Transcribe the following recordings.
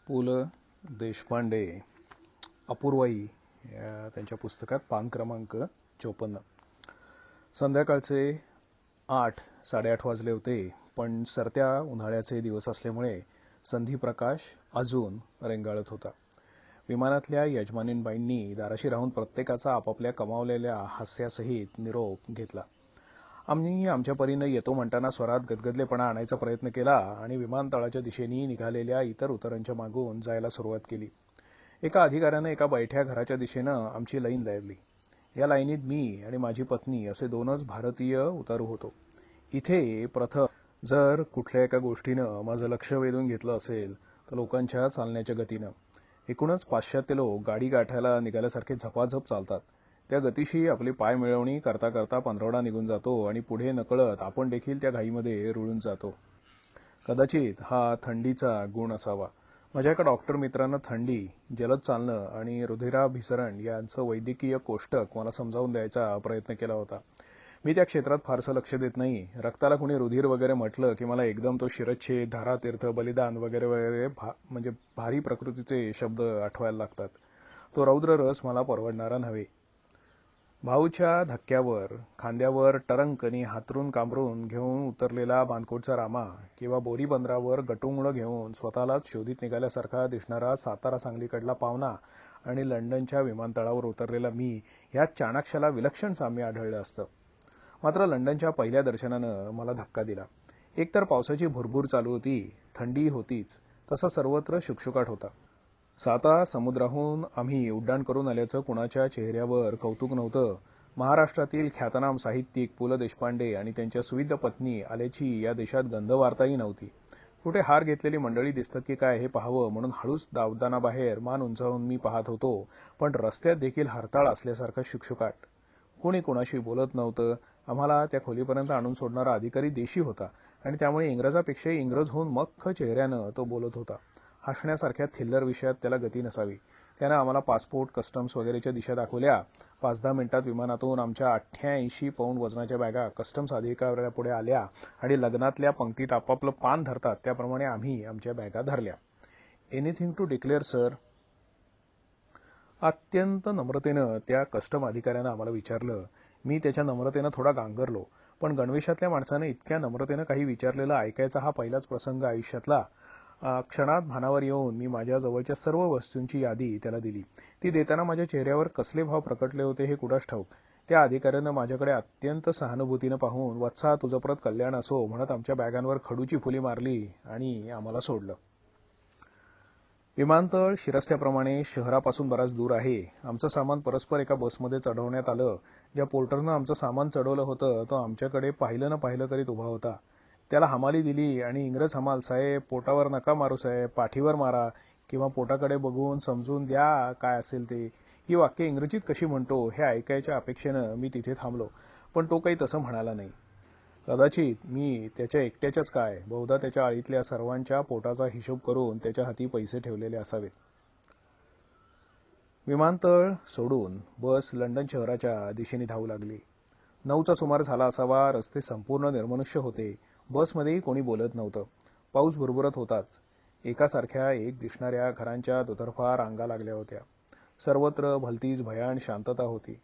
पु ल देशपांडे अपूर्वाई या त्यांच्या पुस्तकात पान क्रमांक 54. संध्याकाळचे 8-8:30 वाजले होते, पण सरत्या उन्हाळ्याचे दिवस असल्यामुळे संधीप्रकाश अजून रेंगाळत होता. विमानातल्या यजमानींबाईंनी दाराशी राहून प्रत्येकाचा आपापल्या कमावलेल्या हास्यासहित निरोप घेतला. आम्ही आमच्या परीनं येतो म्हणताना स्वरात गदगदलेपणा आणायचा प्रयत्न केला आणि विमानतळाच्या दिशेने निघालेल्या इतर उतरांच्या मागून जायला सुरुवात केली. एका अधिकाऱ्यानं एका बैठ्या घराच्या दिशेनं आमची लाईन लावली. या लाईनीत मी आणि माझी पत्नी असे 2च भारतीय उतारू होतो. इथे प्रथम जर कुठल्या एका गोष्टीनं माझं लक्ष वेधून घेतलं असेल तर लोकांच्या चालण्याच्या गतीनं. एकूणच पाश्चात्य लोक गाडी गाठायला निघाल्यासारखे झपाझप चालतात. त्या गतीशी आपली पाय मिळवणी करता करता पंधरवडा निघून जातो आणि पुढे नकळत आपण देखील त्या घाईमध्ये रुळून जातो. कदाचित हा थंडीचा गुण असावा. माझ्या एका डॉक्टर मित्रानं थंडी, जलद चालणं आणि रुधिराभिसरण यांचं वैद्यकीय कोष्टक मला समजावून द्यायचा प्रयत्न केला होता. मी त्या क्षेत्रात फारसं लक्ष देत नाही. रक्ताला कुणी रुधिर वगैरे म्हटलं की मला एकदम तो शिरच्छेद, धारातीर्थ, बलिदान वगैरे वगैरे म्हणजे भारी प्रकृतीचे शब्द आठवायला लागतात. तो रौद्र रस मला परवडणारा नव्हे. भाऊच्या धक्क्यावर खांद्यावर टरंकनी हातरून कांबरून घेऊन उतरलेला बांधकोटचा रामा किंवा बोरी बंदरावर गटुंगळं घेऊन स्वतःलाच शोधित निघाल्यासारखा दिसणारा सातारा सांगलीकडला पावना आणि लंडनच्या विमानतळावर उतरलेला मी ह्यात चाणाक्षाला विलक्षण साम्य आढळलं असतं. मात्र लंडनच्या पहिल्या दर्शनानं मला धक्का दिला. एकतर पावसाची भुरभूर चालू होती, थंडी होतीच, तसा सर्वत्र शुकशुकाट होता. साता समुद्राहून आम्ही उड्डाण करून आल्याचं कुणाच्या चेहऱ्यावर कौतुक नव्हतं. महाराष्ट्रातील ख्यातनाम साहित्यिक पु ल देशपांडे आणि त्यांच्या सुविध पत्नी आल्याची या देशात गंधवार्ताही नव्हती. कुठे हार घेतलेली मंडळी दिसतात की काय हे पाहावं म्हणून हळूच दावदानाबाहेर मान उंचावून मी पाहत होतो, पण रस्त्यात देखील हरताळ असल्यासारखा शुकशुकाट. कुणी कुणाशी बोलत नव्हतं. आम्हाला त्या खोलीपर्यंत आणून सोडणारा अधिकारी देशी होता आणि त्यामुळे इंग्रजापेक्षाही इंग्रज होऊन मख्ख चेहऱ्यानं तो बोलत होता. हसण्यासारख्या थिल्लर विषयात त्याला गती नसावी. त्यानं आम्हाला पासपोर्ट, कस्टम्स वगैरेच्या दिशा दाखवल्या. 5-10 मिनिटात विमानातून आमच्या 88 पौंड वजनाच्या बॅगा कस्टम्स अधिकाऱ्यापुढे आल्या आणि लग्नातल्या पंक्तीत आपापलं पान धरतात त्याप्रमाणे आम्ही आमच्या बॅगा धरल्या. Anything to declare sir? अत्यंत नम्रतेनं त्या कस्टम अधिकाऱ्यानं आम्हाला विचारलं. मी त्याच्या नम्रतेनं थोडा गांगरलो, पण गणवेशातल्या माणसानं इतक्या नम्रतेनं काही विचारलेलं ऐकायचा हा पहिलाच प्रसंग आयुष्यातला. क्षणात भानावर येऊन मी माझ्या जवळच्या सर्व वस्तूंची यादी त्याला दिली. ती देताना माझ्या चेहऱ्यावर कसले भाव प्रकटले होते हे कुणास ठाऊक. त्या अधिकाऱ्यानं माझ्याकडे अत्यंत सहानुभूतीनं पाहून "वत्सा, तुझं परत कल्याण असो" म्हणत आमच्या बॅगांवर खडूची फुली मारली आणि आम्हाला सोडलं. विमानतळ शिरस्त्याप्रमाणे शहरापासून बराच दूर आहे. आमचं सामान परस्पर एका बसमध्ये चढवण्यात आलं. ज्या पोर्टरनं आमचं सामान चढवलं होतं तो आमच्याकडे पाहिलं न पाहिलं करीत उभा होता. त्याला हमाली दिली आणि इंग्रज हमाल, "साहेब, पोटावर नका मारू साहेब, पाठीवर मारा किंवा पोटाकडे बघून समजून द्या काय असेल ते" ही वाक्य इंग्रजीत कशी म्हणतो हे ऐकायच्या अपेक्षेनं मी तिथे थांबलो, पण तो काही तसं म्हणाला नाही. कदाचित मी त्याच्या एकट्याच्याच काय, बहुधा त्याच्या आळीतल्या सर्वांच्या पोटाचा हिशोब करून त्याच्या हाती पैसे ठेवलेले असावेत. विमानतळ सोडून बस लंडन शहराच्या दिशेने धावू लागली. 9चा सुमार झाला असावा. रस्ते संपूर्ण निर्मनुष्य होते. बसमध्येही कोणी बोलत नव्हतं. पाऊस भुरभुरत होताच. एकासारख्या एक दिसणाऱ्या घरांच्या दुतर्फा रांगा लागल्या होत्या. सर्वत्र भलतीच भयाण शांतता होती.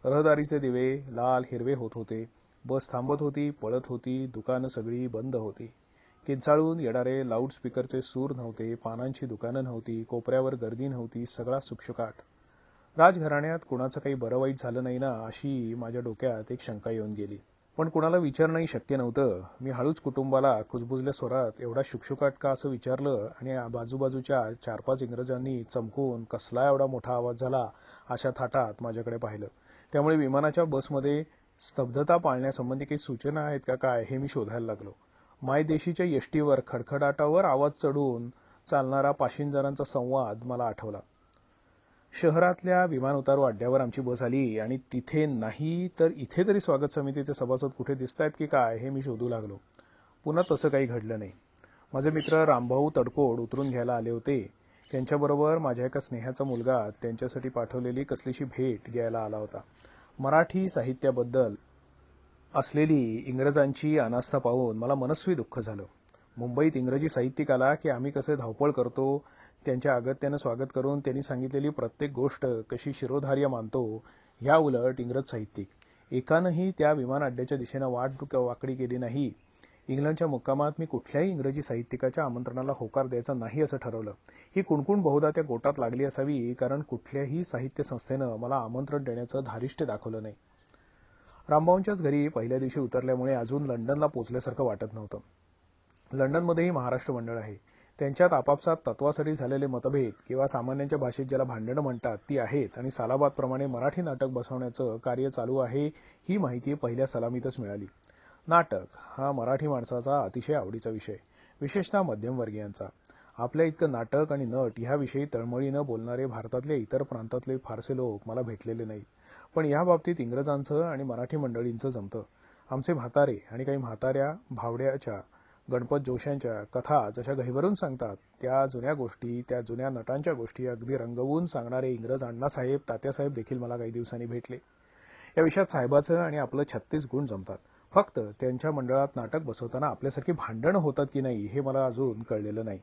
रहदारीचे दिवे लाल हिरवे होत होते. बस थांबत होती, पळत होती. दुकानं सगळी बंद होती. किंचाळून येणारे लाऊडस्पीकरचे सूर नव्हते. पानांची दुकानं नव्हती. कोपऱ्यावर गर्दी नव्हती. सगळा शुकशुकाट. राजघराण्यात कुणाचं काही बरं वाईट झालं नाही ना अशी माझ्या डोक्यात एक शंका येऊन गेली. पण कुणाला विचारणंही शक्य नव्हतं. मी हळूच कुटुंबाला कुजबुजल्या स्वरात "एवढा शुकशुकाट का?" असं विचारलं आणि बाजूबाजूच्या 4-5 इंग्रजांनी चमकून "कसला एवढा मोठा आवाज झाला" अशा थाटात माझ्याकडे पाहिलं. त्यामुळे विमानाच्या बसमध्ये स्तब्धता पाळण्यासंबंधी काही सूचना आहेत का काय हे मी शोधायला लागलो. मायदेशीच्या यष्टीवर खडखडाटावर आवाज चढून चालणारा पाशिंजरांचा संवाद मला आठवला. शहरातल्या विमान उतारू अड्ड्यावर आमची बस आली आणि तिथे नाही तर इथे तरी स्वागत समितीचे सभासद कुठे दिसतायत की काय हे मी शोधू लागलो. पुन्हा तसं काही घडलं नाही. माझे मित्र रामभाऊ तडकोड उतरून घ्यायला आले होते. त्यांच्याबरोबर माझ्या एका स्नेहाचा मुलगा त्यांच्यासाठी पाठवलेली कसलीशी भेट घ्यायला आला होता. मराठी साहित्याबद्दल असलेली इंग्रजांची अनास्था पाहून मला मनस्वी दुःख झालं. मुंबईत इंग्रजी साहित्यिक आला की आम्ही कसे धावपळ करतो त्यांच्या अगत्यानं स्वागत करून त्यांनी सांगितलेली प्रत्येक गोष्ट कशी शिरोधार्य मानतो, ह्या उलट इंग्रज साहित्यिक एकानंही त्या विमान अड्ड्याच्या दिशेनं वाकडी केली नाही. इंग्लंडच्या मुक्कामात मी कुठल्याही इंग्रजी साहित्यिकाच्या आमंत्रणाला होकार द्यायचा नाही असं ठरवलं. ही कुणकुण बहुधा त्या गोटात लागली असावी, कारण कुठल्याही साहित्य संस्थेनं मला आमंत्रण देण्याचं धारिष्ट्य दाखवलं नाही. रामभाऊंच्याच घरी पहिल्या दिवशी उतरल्यामुळे अजून लंडनला पोचल्यासारखं वाटत नव्हतं. लंडनमध्येही महाराष्ट्र मंडळ आहे. त्यांच्यात आपापसात तत्वासाठी झालेले मतभेद किंवा सामान्यांच्या भाषेत ज्याला भांडणं म्हणतात ती आहेत, आणि सालाबादप्रमाणे मराठी नाटक बसवण्याचं कार्य चालू आहे ही माहिती पहिल्या सलामीतच मिळाली. नाटक हा मराठी माणसाचा अतिशय आवडीचा विषय, विशेषतः मध्यमवर्गीयांचा. आपल्या इतकं नाटक आणि नट ह्याविषयी तळमळीनं बोलणारे भारतातल्या इतर प्रांतातले फारसे लोक मला भेटलेले नाहीत. पण या बाबतीत इंग्रजांचं आणि मराठी मंडळींचं जमतं. आमचे म्हातारे आणि काही म्हाताऱ्या भावड्याच्या, गणपत जोशांच्या कथा जशा गहिवरून सांगतात, त्या जुन्या गोष्टी, त्या जुन्या नटांच्या गोष्टी अगदी रंगवून सांगणारे इंग्रज अण्णासाहेब, तात्यासाहेब देखील मला काही दिवसांनी भेटले. या विषयात साहेबाचं आणि आपलं 36 गुण जमतात. फक्त त्यांच्या मंडळात नाटक बसवताना आपल्यासारखी भांडणं होतात की नाही हे मला अजून कळलेलं नाही.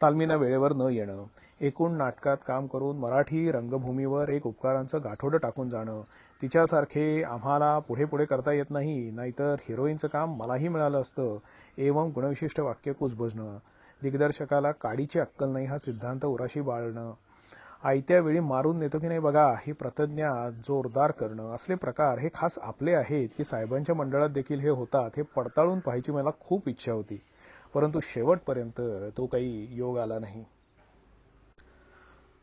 तालमीनं वेळेवर न येणं, एकूण नाटकात काम करून मराठी रंगभूमीवर एक उपकारांचं गाठोडं टाकून जाणं, तिच्यासारखे आम्हाला पुढे पुढे करता येत नाही, नाहीतर हिरोईनचं काम मलाही मिळालं असतं, एवं गुणविशिष्ट वाक्य कुजबजणं, दिग्दर्शकाला काडीची अक्कल नाही हा सिद्धांत उराशी बाळणं, आयत्या वेळी मारून नेतो की नाही बघा ही प्रतिज्ञा जोरदार करणं, असले प्रकार हे खास आपले आहेत की साहेबांच्या मंडळात देखील हे होतात हे पडताळून पाहायची मला खूप इच्छा होती. परंतु शेवटपर्यंत तो काही योग आला नाही.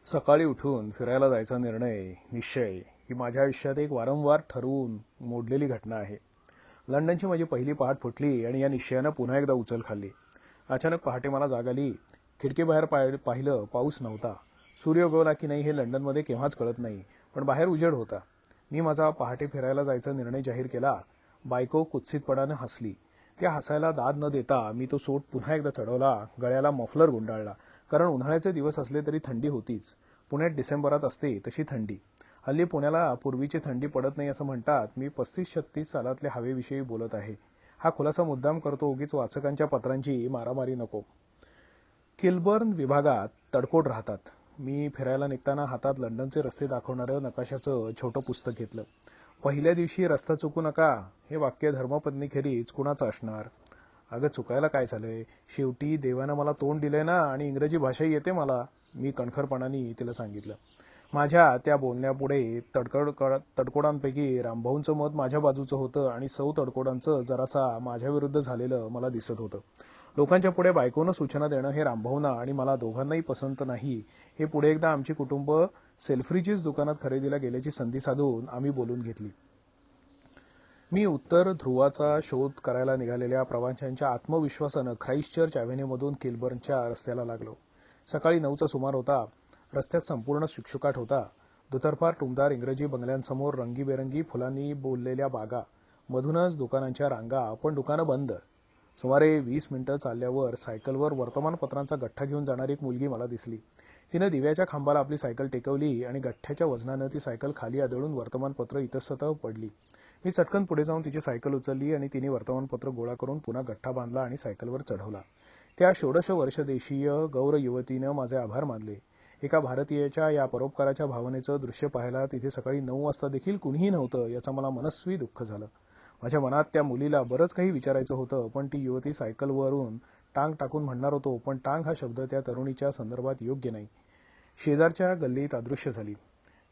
सकाळी उठून फिरायला जायचा निश्चय ही माझ्या आयुष्यात एक वारंवार ठरवून मोडलेली घटना आहे. लंडनची माझी पहिली पहाट फुटली आणि या निश्चयानं पुन्हा एकदा उचल खाल्ली. अचानक पहाटे मला जाग आली. खिडकीबाहेर पाहिलं, पाऊस नव्हता. सूर्य उगवला की नाही हे लंडनमध्ये केव्हाच कळत नाही, पण बाहेर उजेड होता. मी माझा पहाटे फिरायला जायचा निर्णय जाहीर केला. बायको कुत्सितपणानं हसली. त्या हसायला दाद न देता मी तो सूट पुन्हा एकदा चढवला, गळ्याला मफलर गुंडाळला, कारण उन्हाळ्याचे दिवस असले तरी थंडी होतीच. पुण्यात डिसेंबरात असते तशी थंडी. हल्ली पुण्याला पूर्वीची थंडी पडत नाही असं म्हणतात. मी 35-36 सालातल्या हवेविषयी बोलत आहे. हा खुलासा मुद्दाम करतो, उगीच वाचकांच्या पत्रांची मारामारी नको. किलबर्न विभागात तडकोड राहतात. मी फिरायला निघताना हातात लंडनचे रस्ते दाखवणारं नकाशाचं छोटं पुस्तक घेतलं. पहिल्या दिवशी रस्ता चुकू नका हे वाक्य धर्मपत्नीखेरीज कुणाचं असणार? अगं चुकायला काय झालंय? शेवटी देवानं मला तोंड दिलंय ना, आणि इंग्रजी भाषाही येते मला, मी कणखरपणाने तिला सांगितलं. माझ्या त्या बोलण्यापुढे तडकोडांपैकी रामभाऊंचं मत माझ्या बाजूचं होतं आणि सौ तडकोडांचं जरासा माझ्याविरुद्ध झालेलं मला दिसत होतं. लोकांच्या पुढे बायकोनं सूचना देणं हे रामभाऊंना आणि मला दोघांनाही पसंत नाही. हे पुढे एकदा आमची कुटुंब सेल्फ्रिजीस दुकानात खरेदीला गेल्याची संधी साधून आम्ही बोलून घेतली. मी उत्तर ध्रुवाचा शोध करायला निघालेल्या प्रवाशांच्या आत्मविश्वासानं ख्राईस्टचर्च ॲव्हेन्यूमधून किलबर्नच्या रस्त्याला लागलो. सकाळी 9चा सुमार होता. रस्त्यात संपूर्ण शुकशुकाट होता. दुतर्फा टुमदार इंग्रजी बंगल्यांसमोर रंगीबेरंगी फुलांनी बोललेल्या बागा, मधूनच दुकानांच्या रांगा, पण दुकानं बंद. सुमारे 20 मिनिटं चालल्यावर सायकलवर वर्तमानपत्रांचा गठ्ठा घेऊन जाणारी एक मुलगी मला दिसली. तिनं दिव्याच्या खांबाला आपली सायकल टेकवली आणि गठ्ठ्याच्या वजनानं ती सायकल खाली आदळून वर्तमानपत्र इतस्ततः पडली. मी चटकन पुढे जाऊन तिची सायकल उचलली आणि तिने वर्तमानपत्र गोळा करून पुन्हा गठ्ठा बांधला आणि सायकलवर चढवला. त्या 16 वर्षदेशीय गौर युवतीनं माझे आभार मानले. एका भारतीयाच्या या परोपकाराच्या भावनेचं दृश्य पाहायला तिथे सकाळी 9 वाजता देखील कुणीही नव्हतं याचं मला मनस्वी दुःख झालं. माझ्या मनात त्या मुलीला बरंच काही विचारायचं होतं, पण ती युवती सायकलवरून टांग टाकून म्हणणार होतो, पण टांग हा शब्द त्या तरुणीच्या संदर्भात योग्य नाही. शेजारच्या गल्लीत अदृश्य झाली.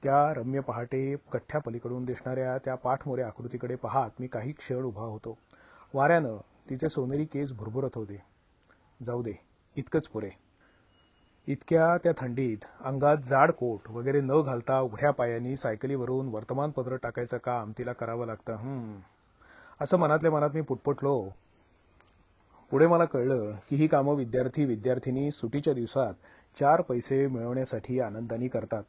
त्या रम्य पहाटे गठ्ठ्या पलीकडून दिसणाऱ्या त्या पाठमोऱ्या आकृतीकडे पाहत मी काही क्षण उभा होतो. वाऱ्यानं तिचे सोनेरी केस भुरभुरत होते. जाऊ दे, इतकंच पुरे. इतक्या त्या थंडीत अंगात जाड कोट वगैरे न घालता उघड्या पायांनी सायकलीवरून वर्तमानपत्र टाकायचं काम तिला करावं लागतं. असं मनातल्या मनात मी पुटपुटलो. पुढे मला कळलं की ही कामं विद्यार्थी-विद्यार्थिनी सुटीच्या दिवसात 4 पैसे मिळवण्यासाठी आनंदाने करतात.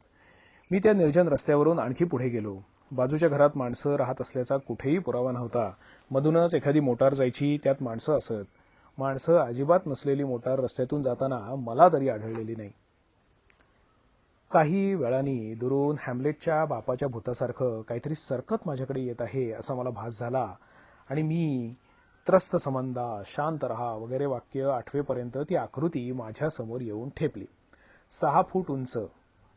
मी त्या निर्जन रस्त्यावरून आणखी पुढे गेलो. बाजूच्या घरात माणसं राहत असल्याचा कुठेही पुरावा नव्हता. मधूनच एखादी मोटार जायची, त्यात माणसं असत. माणसं अजिबात नसलेली मोटार रस्त्यातून जाताना मला तरी आढळलेली नाही. काही वेळानी दुरून हॅम्लेटच्या बापाच्या भूतासारखं काहीतरी सरकत माझ्याकडे येत आहे असा मला भास झाला आणि मी त्रस्त समंदा, शांत रहा वगैरे वाक्य आठवेपर्यंत ती आकृती माझ्या समोर येऊन ठेपली. 6 फूट उंच,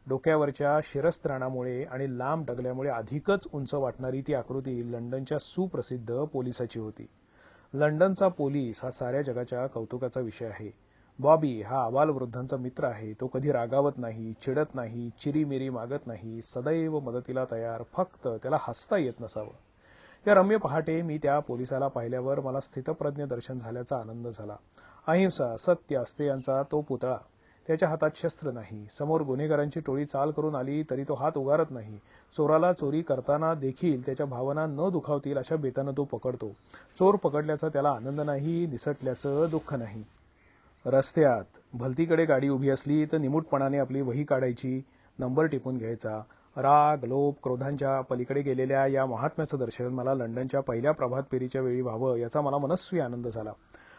डोक्यावरच्या शिरस्त्राणामुळे आणि लांब डगल्यामुळे अधिकच उंच वाटणारी ती आकृती लंडनच्या सुप्रसिद्ध पोलिसाची होती. लंडनचा पोलीस हा साऱ्या जगाच्या कौतुकाचा विषय आहे. बॉबी हा अबालवृद्धांचा मित्र आहे. तो कधी रागावत नाही, चिडत नाही, चिरीमिरी मागत नाही, सदैव मदतीला तयार, फक्त त्याला हसता येत नसावं. त्या रम्य पहाटे मी त्या पोलिसाला पाहिल्यावर मला स्थितप्रज्ञ दर्शन झाल्याचा आनंद झाला. अहिंसा, सत्य, अस्तेयांचा तो पुतळा. त्याच्या हातात शस्त्र नाही. समोर गुन्हेगारांची टोळी चाल करून आली तरी तो हात उगारत नाही. चोराला चोरी करताना देखील त्याच्या भावना न दुखावतील अशा बेतानं तो पकडतो. चोर पकडल्याचा त्याला आनंद नाही, निसटल्याचं दुःख नाही. रस्त्यात भलतीकडे गाडी उभी असली तर निमूटपणाने आपली वही काढायची, नंबर टिपून घ्यायचा. राग, लोभ, क्रोधांच्या पलीकडे गेलेल्या या महात्म्याचं दर्शन मला लंडनच्या पहिल्या प्रभात फेरीच्या वेळी व्हावं याचा मला मनस्वी आनंद झाला.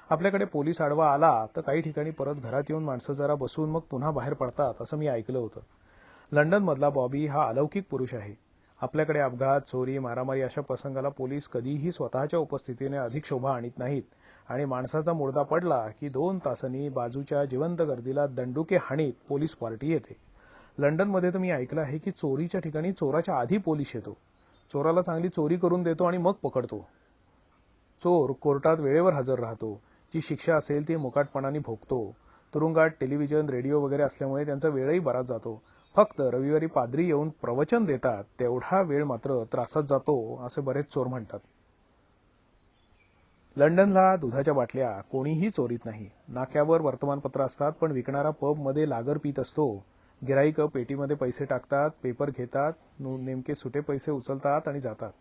आपल्याकडे पोलीस आडवा आला तर काही ठिकाणी परत घरात येऊन माणसं जरा बसून मग पुन्हा बाहेर पडतात असं मी ऐकलं होतं. लंडनमधला बॉबी हा अलौकिक पुरुष आहे. आपल्याकडे अपघात, चोरी, मारामारी अशा प्रसंगाला पोलीस कधीही स्वतःच्या उपस्थितीने अधिक शोभा आणत नाहीत आणि माणसाचा मुर्दा पडला की 2 तासांनी बाजूच्या जिवंत गर्दीला दंडुके हाणीत पोलीस पार्टी येते. लंडनमध्ये तर मी ऐकलं आहे की चोरीच्या ठिकाणी चोराच्या आधी पोलीस येतो, चोराला चांगली चोरी करून देतो आणि मग पकडतो. चोर कोर्टात वेळेवर हजर राहतो. जी शिक्षा असेल ती मुकाटपणाने भोगतो. तुरुंगात टेलिव्हिजन, रेडिओ वगैरे असल्यामुळे त्यांचा वेळही बराच जातो. फक्त रविवारी पाद्री येऊन प्रवचन देतात तेवढा वेळ मात्र त्रासात जातो असे बरेच चोर म्हणतात. लंडनला दुधाच्या बाटल्या कोणीही चोरीत नाही. नाक्यावर वर्तमानपत्र असतात पण विकणारा पबमध्ये लागर पीत असतो. गिराईक पेटीमध्ये पैसे टाकतात, पेपर घेतात, नेमके सुटे पैसे उचलतात आणि जातात.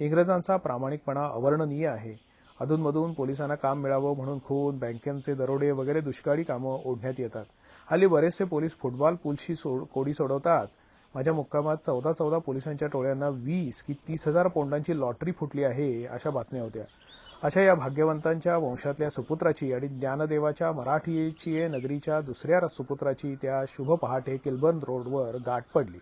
इंग्रजांचा प्रामाणिकपणा अवर्णनीय आहे. अधूनमधून पोलिसांना काम मिळावं म्हणून खून, बँकेचे दरोडे वगैरे दुष्काळी कामं ओढण्यात येतात. हल्ली बरेचसे पोलीस फुटबॉल पूलशी कोडी सोडवतात. माझ्या मुक्कामात 14 पोलिसांच्या टोळ्यांना 20 की 30,000 पौंडांची लॉटरी फुटली आहे अशा बातम्या होत्या. अशा या भाग्यवंतांच्या वंशातल्या सुपुत्राची आणि ज्ञानदेवाच्या मराठीची नगरीच्या दुसऱ्या सुपुत्राची त्या शुभ पहाटे किल्बर्न रोडवर गाठ पडली.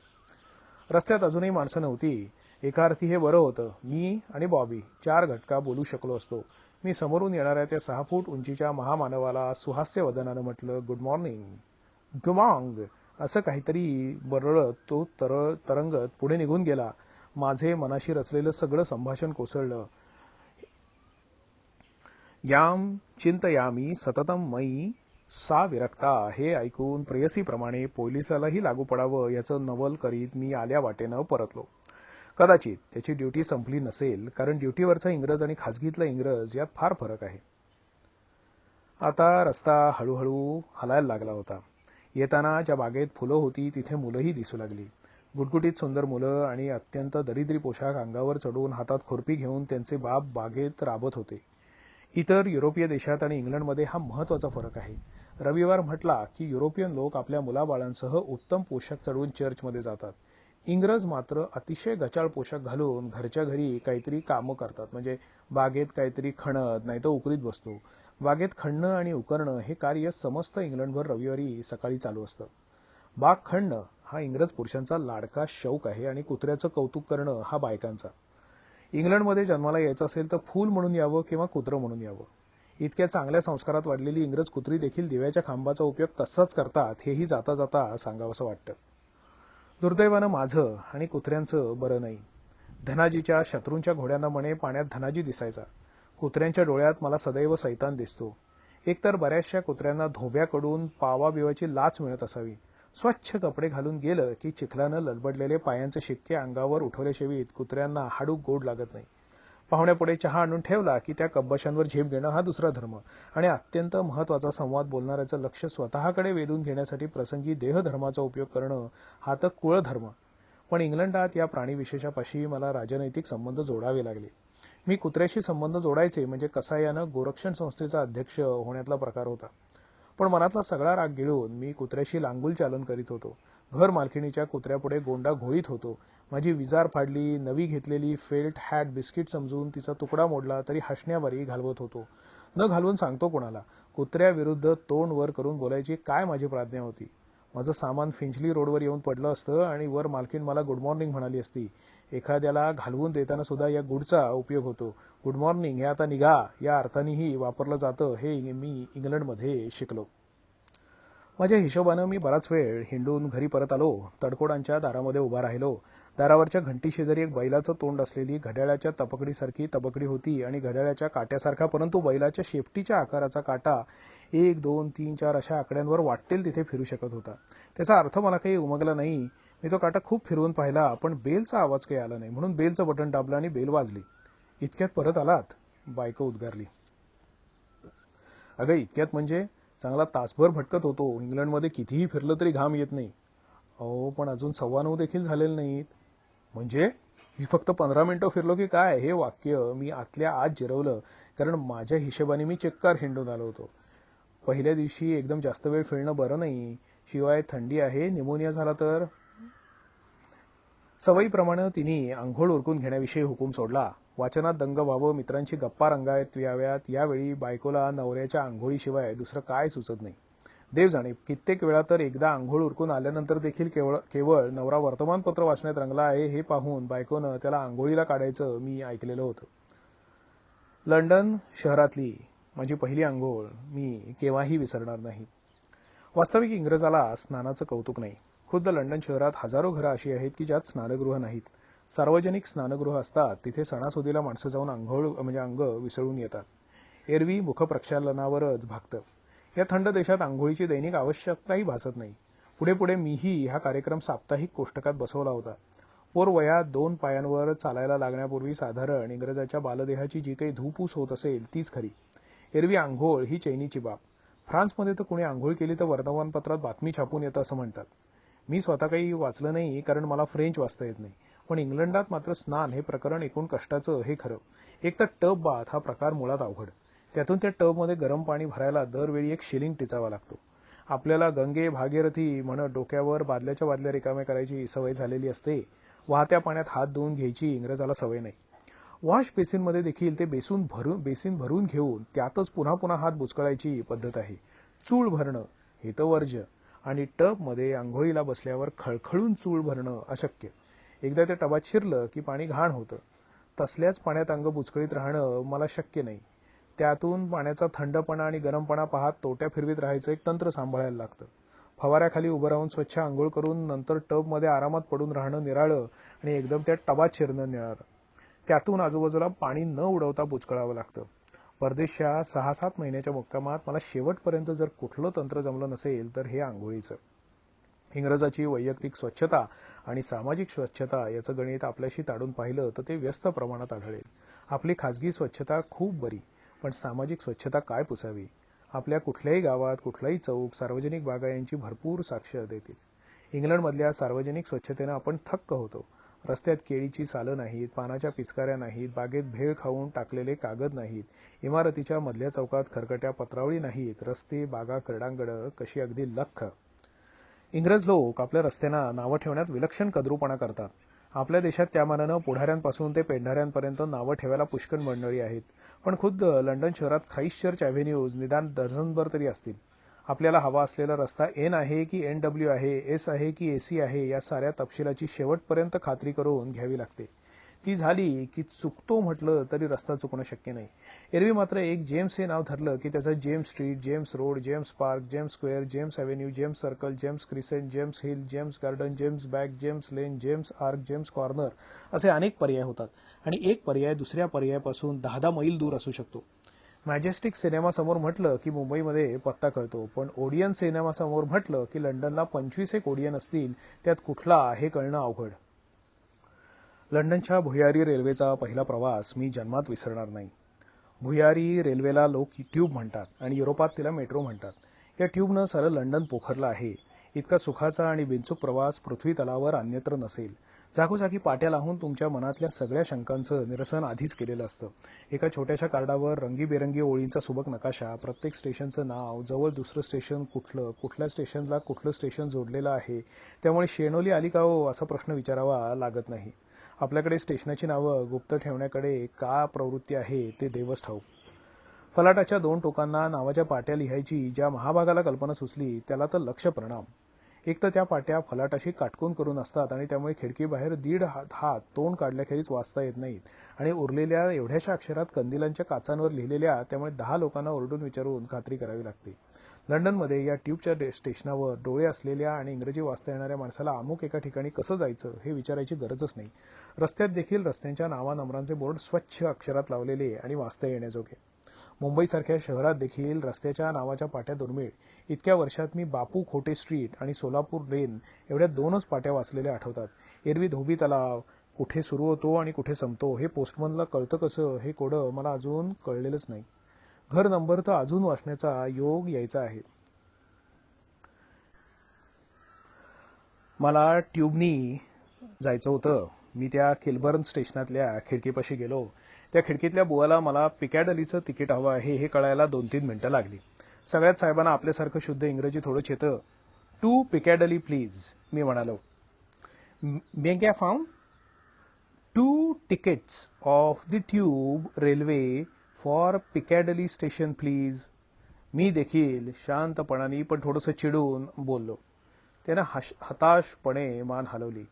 रस्त्यात अजूनही माणसं नव्हती. एका अर्थी हे बरं होतं. मी आणि बॉबी 4 घटका बोलू शकलो असतो. मी समोरून येणाऱ्या त्या 6 फूट उंचीच्या महामानवाला सुहास्य वदनानं म्हटलं, गुड मॉर्निंग, गुमांग असं काहीतरी बरळत तो तरंगत पुढे निघून गेला. माझे मनाशी रचलेलं सगळं संभाषण कोसळलं. याम चिंतयामी सततम मयी सा विरक्ता हे ऐकून प्रेयसीप्रमाणे पोलिसालाही लागू पडावं याचं नवल करीत मी आल्या वाटेनं परतलो. कदाचित त्याची ड्युटी संपली नसेल, कारण ड्युटीवरचा इंग्रज आणि खाजगीतला इंग्रज यात फार फरक आहे. आता रस्ता हळूहळू हलायला लागला होता. येताना ज्या बागेत फुलं होती तिथे मुलंही दिसू लागली. गुटगुटीत सुंदर मुलं आणि अत्यंत दरिद्री पोशाख अंगावर चढून हातात खुरपी घेऊन त्यांचे बाप बागेत राबत होते. इतर युरोपीय देशात आणि इंग्लंडमध्ये हा महत्त्वाचा फरक आहे. रविवार म्हटला की युरोपियन लोक आपल्या मुलाबाळांसह उत्तम पोशाख चढवून चर्चमध्ये जातात. इंग्रज मात्र अतिशय गचाळ पोशाख घालून घरच्या घरी काहीतरी कामं करतात. म्हणजे बागेत काहीतरी खणत नाही तर उकरीत बसतो. बागेत खणणं आणि उकरणं हे कार्य समस्त इंग्लंडभर रविवारी सकाळी चालू असतं. बाग खणणं हा इंग्रज पुरुषांचा लाडका शौक आहे आणि कुत्र्याचं कौतुक करणं हा बायकांचा. इंग्लंडमध्ये जन्माला यायचं असेल तर फूल म्हणून यावं किंवा कुत्रं म्हणून यावं. इतक्या चांगल्या संस्कारात वाढलेली इंग्रज कुत्री देखील दिव्याच्या खांबाचा उपयोग तसाच करतात हेही जाता जाता सांगावंसं वाटतं. दुर्दैवानं माझं आणि कुत्र्यांचं बरं नाही. धनाजीच्या शत्रूंच्या घोड्यांना म्हणे पाण्यात धनाजी दिसायचा. कुत्र्यांच्या डोळ्यात मला सदैव सैतान दिसतो. एकतर बऱ्याचशा कुत्र्यांना धोब्याकडून पावाबिवाची लाच मिळत असावी. स्वच्छ कपडे घालून गेलं की चिखलानं लडबडलेले पायांचे शिक्के अंगावर उठवल्याशिवाय कुत्र्यांना हाडूक गोड लागत नाही. पाहुण्यापुढे चहा आणून ठेवला की त्या कब्बशांवर झेप घेणं हा दुसरा धर्म आणि अत्यंत महत्त्वाचा संवाद बोलणाऱ्याचं लक्ष स्वतःकडे वेधून घेण्यासाठी प्रसंगी देहधर्माचा उपयोग करणं हा तर कुळधर्म. पण इंग्लंडात या प्राणीविशेषापाशी मला राजनैतिक संबंध जोडावे लागले. मी कुत्र्याशी संबंध जोडायचे म्हणजे कसायानं गोरक्षण संस्थेचा अध्यक्ष होण्यातला प्रकार होता. पण मनातला सगळा राग गिळून मी कुत्र्याशी लांगुल चालन करीत होतो. घर मालकिणीच्या कुत्र्यापुढे गोंडा घोळीत होतो. माझी विजार फाडली, नवी घेतलेली फेल्ट हॅट बिस्किट समजून तिचा तुकडा मोडला तरी हसण्यावारी घालवत होतो. न घालवून सांगतो कोणाला. कुत्र्याविरुद्ध तोंड वर करून बोलायची काय माझी प्राज्ञा होती. माझं सामान फिंचली रोडवर येऊन पडलं असतं आणि वर मालकीण मला गुड मॉर्निंग म्हणाली असती. एखाद्याला घालवून देताना सुद्धा या गुडचा उपयोग होतो. गुड मॉर्निंग हे आता निघा या अर्थानेही वापरलं जातं हे मी इंग्लंडमध्ये शिकलो. माझ्या हिशोबानं मी बराच वेळ हिंडून घरी परत आलो. तडकोडांच्या दारामध्ये उभा राहिलो. दारावरच्या घंटी शेजारी एक बैलाचं तोंड असलेली घड्याळाच्या तबकडीसारखी तबकडी होती आणि घड्याळाच्या काट्यासारखा परंतु बैलाच्या शेपटीच्या आकाराचा काटा 1, 2, 3, 4 अशा आकड्यांवर वाटेल तिथे फिरू शकत होता. त्याचा अर्थ मला काही उमगला नाही. मी तो काटा खूप फिरवून पाहिला, पण बेलचा आवाज काही आला नाही. म्हणून बेलचं बटन दाबलं आणि बेल वाजली. इतक्यात परत आलात? बायको उद्गारली. अगं इतक्यात म्हणजे? चांगला तासभर भटकत होतो. इंग्लंडमध्ये कितीही फिरलं तरी घाम येत नाही. अहो पण अजून 9:15 देखील झालेले नाहीत. म्हणजे मी फक्त 15 मिनिटं फिरलो की काय? हे वाक्य मी आतल्या आत जिरवलं, कारण माझ्या हिशेबाने मी चक्कार हिंडून आलो होतो. पहिल्या दिवशी एकदम जास्त वेळ फिरणं बरं नाही. शिवाय थंडी आहे, निमोनिया झाला तर. सवयीप्रमाणे तिने आंघोळ उरकून घेण्याविषयी हुकूम सोडला. वाचनात दंग व्हावं, मित्रांची गप्पा रंगायत याव्यात, यावेळी बायकोला नवऱ्याच्या आंघोळीशिवाय दुसरं काय सुचत नाही. देव जाणे, कित्येक वेळा तर एकदा आंघोळ उरकून आल्यानंतर देखील केवळ नवरा वर्तमानपत्र वाचण्यात रंगला आहे हे पाहून बायकोनं त्याला आंघोळीला काढायचं मी ऐकलेलं होतं. लंडन शहरातली माझी पहिली आंघोळ मी केव्हाही विसरणार नाही. वास्तविक इंग्रजाला स्नानाचं कौतुक नाही. खुद्द लंडन शहरात हजारो घरं अशी आहेत की ज्यात स्नानगृह नाहीत. सार्वजनिक स्नानगृह असतात तिथे सणासुदीला माणसं जाऊन अंग विसळून येतात. एरवी मुखप्रक्षालनावरच भागतं. या थंड देशात आंघोळीची दैनिक आवश्यकताही भासत नाही. पुढे पुढे मीही हा कार्यक्रम साप्ताहिक कोष्टकात बसवला होता. पोर वयात 2 पायांवर चालायला लागण्यापूर्वी साधारण इंग्रजाच्या बालदेहाची जी काही धूपूस होत असेल तीच खरी. एरवी आंघोळ ही चैनीची बाब. फ्रान्समध्ये तर कुणी आंघोळ केली तर वर्तमानपत्रात बातमी छापून येतं असं म्हणतात. मी स्वतः काही वाचलं नाही कारण मला फ्रेंच वाचता येत नाही. पण इंग्लंडात मात्र स्नान हे प्रकरण एकूण कष्टाचं हे खरं. एक तर टब बाथ हा प्रकार मुळात अवघड. त्यातून त्या टबमध्ये गरम पाणी भरायला दरवेळी 1 शिलिंग टिचावा लागतो. आपल्याला गंगे भागीरथी म्हणत डोक्यावर बादल्याच्या बादल्या रिकाम्या करायची सवय झालेली असते. वाहत्या पाण्यात हात धुवून घ्यायची इंग्रजाला सवय नाही. वॉश बेसिनमध्ये देखील ते बेसिन भरून घेऊन त्यातच पुन्हा पुन्हा हात बुचकळायची पद्धत आहे. चूळ भरणं हे तर वर्ज्य आणि टबमध्ये आंघोळीला बसल्यावर खळखळून चूळ भरणं अशक्य. एकदा त्या टबात शिरलं की पाणी घाण होतं. तसल्याच पाण्यात अंग बुचकळीत राहणं मला शक्य नाही. त्यातून पाण्याचा थंडपणा आणि गरमपणा पाहत तोट्या फिरवीत राहायचं एक तंत्र सांभाळायला लागतं. फवाऱ्याखाली उभं राहून स्वच्छ आंघोळ करून नंतर टबमध्ये आरामात पडून राहणं निराळं आणि एकदम त्या टबात शिरणं निराळं. त्यातून आजूबाजूला पाणी न उडवता बुचकळावं लागतं. परदेशात 6-7 महिन्याच्या मुक्कामात मला शेवटपर्यंत जर कुठलं तंत्र जमलं नसेल तर हे आंघोळीचं. इंग्रजाची वैयक्तिक स्वच्छता आणि सामाजिक स्वच्छता याचं गणित आपल्याशी ताडून पाहिलं तर ते व्यस्त प्रमाणात आढळेल. आपली खाजगी स्वच्छता खूप बरी, पण सामाजिक स्वच्छता काय पुसावी? आपल्या कुठल्याही गावात कुठलाही चौक, सार्वजनिक बागा यांची भरपूर साक्ष देतील. इंग्लंडमधल्या सार्वजनिक स्वच्छतेनं आपण थक्क होतो. रस्त्यात केळीची सालं नाहीत, पानाच्या पिचकाऱ्या नाहीत, बागेत भेळ खाऊन टाकलेले कागद नाहीत, इमारतीच्या मधल्या चौकात खरकट्या पत्रावळी नाहीत, रस्ते, बागा, क्रीडांगणं कशी अगदी लख्ख. इंग्रज लोक आपल्या रस्त्यांना नावं ठेवण्यात विलक्षण कद्रूपणा करतात. आपल्या देशात त्या मानानं पुढाऱ्यांपासून ते पेंढाऱ्यांपर्यंत नावं ठेवायला पुष्कळ मंडळी आहेत. पण खुद्द लंडन शहरात ख्राईस्टचर्च ॲव्हेन्यूज निदान डझनभर तरी असतील. आपल्याला हवा असलेला रस्ता एन आहे की NW आहे, एस आहे की AC आहे या साऱ्या तपशिलाची शेवटपर्यंत खात्री करून घ्यावी लागते. ती झाली की चुकतो म्हटलं तरी रस्ता चुकणं शक्य नाही. एरवी मात्र एक जेम्स हे नाव धरलं की त्याचं James Street, James Road, James Park, James Square, James Avenue, James Circle, James Crescent, James Hill, James Garden, James back, James Lane, James Arch, James Corner असे अनेक पर्याय होतात आणि एक पर्याय दुसऱ्या पर्यायापासून 10 मैल दूर असू शकतो. मॅजेस्टिक सिनेमासमोर म्हटलं की मुंबईमध्ये पत्ता कळतो, पण ओडियन सिनेमासमोर म्हटलं की लंडनला 25 ओडियन असतील, त्यात कुठला हे कळणं अवघड. लंडनच्या भुयारी रेल्वेचा पहिला प्रवास मी जन्मात विसरणार नाही. भुयारी रेल्वेला लोक ट्यूब म्हणतात आणि युरोपात तिला मेट्रो म्हणतात. या ट्यूबनं सारं लंडन पोखरलं आहे. इतका सुखाचा आणि बिनचूक प्रवास पृथ्वी तलावर अन्यत्र नसेल. जागोजागी पाट्या लावून तुमच्या मनातल्या सगळ्या शंकांचं निरसन आधीच केलेलं असतं. एका छोट्याशा कार्डावर रंगीबेरंगी ओळींचा सुबक नकाशा, प्रत्येक स्टेशनचं नाव, जवळ दुसरं स्टेशन कुठलं, कुठल्या स्टेशनला कुठलं स्टेशन जोडलेलं आहे. त्यामुळे शेणोली आली का हो असा प्रश्न विचारावा लागत नाही. आपल्याकडे स्टेशनाची नावं गुप्त ठेवण्याकडे का प्रवृत्ती आहे ते देवच ठाऊक. फलाटाच्या 2 टोकांना नावाच्या पाट्या लिहायची ज्या महाभागाला कल्पना सुचली त्याला तर लक्ष प्रणाम. एक तर त्या पाट्या फलाटाशी काटकून करून असतात आणि त्यामुळे खिडकीबाहेर 1.5 हात तोंड काढल्याखेरीज वाचता येत नाहीत आणि उरलेल्या एवढ्याशा अक्षरात कंदिलांच्या काचांवर लिहिलेल्या, त्यामुळे 10 लोकांना ओरडून विचारून खात्री करावी लागते. लंडनमध्ये या ट्यूबच्या स्टेशनावर डोळे असलेल्या आणि इंग्रजी वाचता येणाऱ्या माणसाला अमुक एका ठिकाणी कसं जायचं हे विचारायची गरजच नाही. रस्त्यात देखील रस्त्यांच्या नावानंबरांचे बोर्ड स्वच्छ अक्षरात लावलेले आणि वाचता येण्याजोगे. मुंबईसारख्या शहरात देखील रस्त्याच्या नावाच्या पाट्या दुर्मिळ. इतक्या वर्षात मी बापू खोटे स्ट्रीट आणि सोलापूर लेन एवढ्या 2च पाट्या वाचलेल्या आठवतात. एरवी धोबी तलाव कुठे सुरू होतो आणि कुठे संपतो हे पोस्टमनला कळतं कसं हे कोडं मला अजून कळलेलंच नाही. घर नंबर तर अजून वाचण्याचा योग यायचा आहे. मला ट्यूबनी जायचं होतं. मी त्या किलबर्न स्टेशनातल्या खिडकीपाशी गेलो. त्या खिडकीतल्या बुवाला मला पिकॅडलीचं तिकीट हवं आहे हे कळायला 2-3 मिनिटं लागली. सगळ्यात साहेबांना आपल्यासारखं शुद्ध इंग्रजी थोडंच येतं. टू पिकॅडली प्लीज, मी म्हणालो. मेग्या found 2 tickets of the tube railway for Piccadilly station please. मी देखील शांतपणाने पण थोडंसं चिडून बोललो. त्यानं हताशपणे मान हलवली.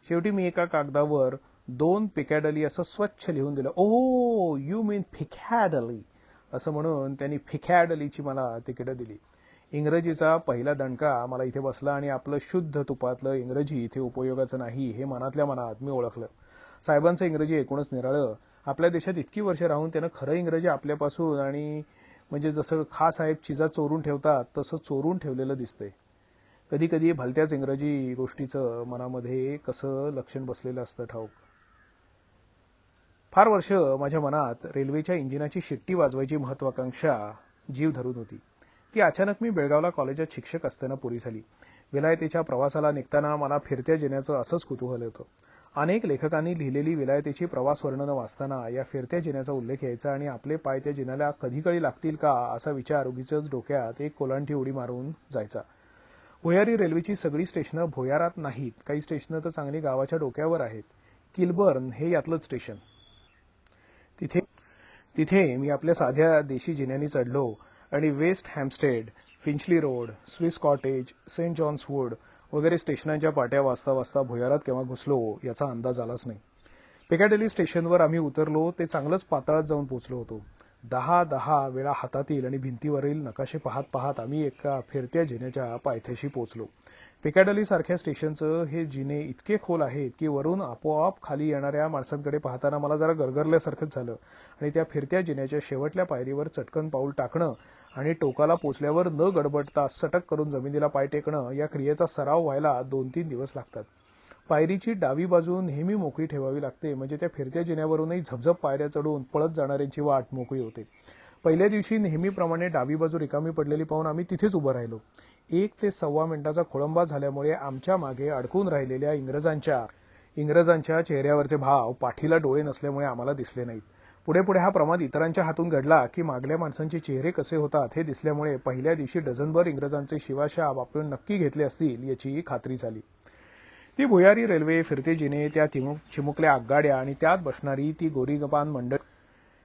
शेवटी मी एका कागदावर 2 पिकॅडली असं स्वच्छ लिहून दिलं. ओ यू मीन पिकॅडली असं म्हणून त्यांनी पिकॅडलीची मला तिकीटं दिली. इंग्रजीचा पहिला दणका मला इथे बसला आणि आपलं शुद्ध तुपातलं इंग्रजी इथे उपयोगाचं नाही हे मनातल्या मनात मी ओळखलं. साहेबांचं इंग्रजी एकूणच निराळं. आपल्या देशात इतकी वर्ष राहून त्यानं खरं इंग्रजी आपल्यापासून आणि म्हणजे जसं साहेब चिजा चोरून ठेवतात तसं चोरून ठेवलेलं दिसतंय. कधी कधी भलत्याच इंग्रजी गोष्टीचं मनामध्ये कसं लक्षण बसलेलं असतं ठाऊक. फार वर्ष माझ्या मनात रेल्वेच्या इंजिनाची शिट्टी वाजवायची महत्वाकांक्षा जीव धरून होती. ती अचानक मी बेळगावला कॉलेजात शिक्षक असताना पुरी झाली. विलायतेच्या प्रवासाला निघताना मला फिरत्या जिन्याचं असंच कुतूहल होतं. अनेक लेखकांनी लिहिलेली विलायतेची प्रवास वर्णनं वाचताना या फिरत्या जिन्याचा उल्लेख यायचा आणि आपले पाय त्या जिन्याला कधीकधी लागतील का असा विचार उगीचच डोक्यात एक कोलांटी उडी मारून जायचा. भुयारी रेल्वेची सगळी स्टेशनं भुयारात नाहीत. काही स्टेशनं तर चांगली गावाच्या डोक्यावर आहेत. किलबर्न हे यातलंच स्टेशन. तिथे मी आपल्या साध्या देशी जिन्यांनी चढलो आणि West Hampstead, Finchley Road, Swiss Cottage, St John's Wood वगैरे स्टेशनांच्या पाट्या वाचता वाचता भुयारात केव्हा घुसलो याचा अंदाज आलाच नाही. पिकॅडली स्टेशनवर आम्ही उतरलो ते चांगलंच पातळात जाऊन पोचलो होतो. 10 वेळा हातातील आणि भिंतीवरील नकाशे पाहत पाहत आम्ही एका फिरत्या जिन्याच्या पायथ्याशी पोचलो. पिकॅडली सारख्या स्टेशनचं हे जिने इतके खोल आहेत की वरून आपोआप खाली येणाऱ्या माणसांकडे पाहताना मला जरा गरगरल्यासारखंच झालं आणि त्या फिरत्या जिन्याच्या शेवटल्या पायरीवर चटकन पाऊल टाकणं आणि टोकाला पोचल्यावर न गडबडता सटक करून जमिनीला पाय टेकणं या क्रियेचा सराव व्हायला 2-3 दिवस लागतात. पायरीची डावी बाजू नेहमी मोकळी ठेवावी लागते म्हणजे त्या फिरत्या जिन्यावरूनही झपझप पायऱ्या चढून पळत जाणाऱ्यांची वाट मोकळी होते. पहिल्या दिवशी नेहमीप्रमाणे डावी बाजू रिकामी पडलेली पाहून आम्ही तिथेच उभं राहिलो. 1 ते सव्वा मिनिटाचा खोळंबा झाल्यामुळे आमच्या मागे अडकून राहिलेल्या इंग्रजांच्या चेहऱ्यावरचे भाव पाठीला डोळे नसल्यामुळे आम्हाला दिसले नाहीत. पुढे पुढे हा प्रमाद इतरांच्या हातून घडला की मागल्या माणसांचे चेहरे कसे होतात हे दिसल्यामुळे पहिल्या दिवशी डझनभर इंग्रजांचे शिवाशाप आपण नक्की घेतले असतील याची खात्री झाली. ती भुयारी रेल्वे, फिरते जिने, त्या चिमुकल्या आगगाड्या आणि त्यात बसणारी ती गोरीगपान मंडळ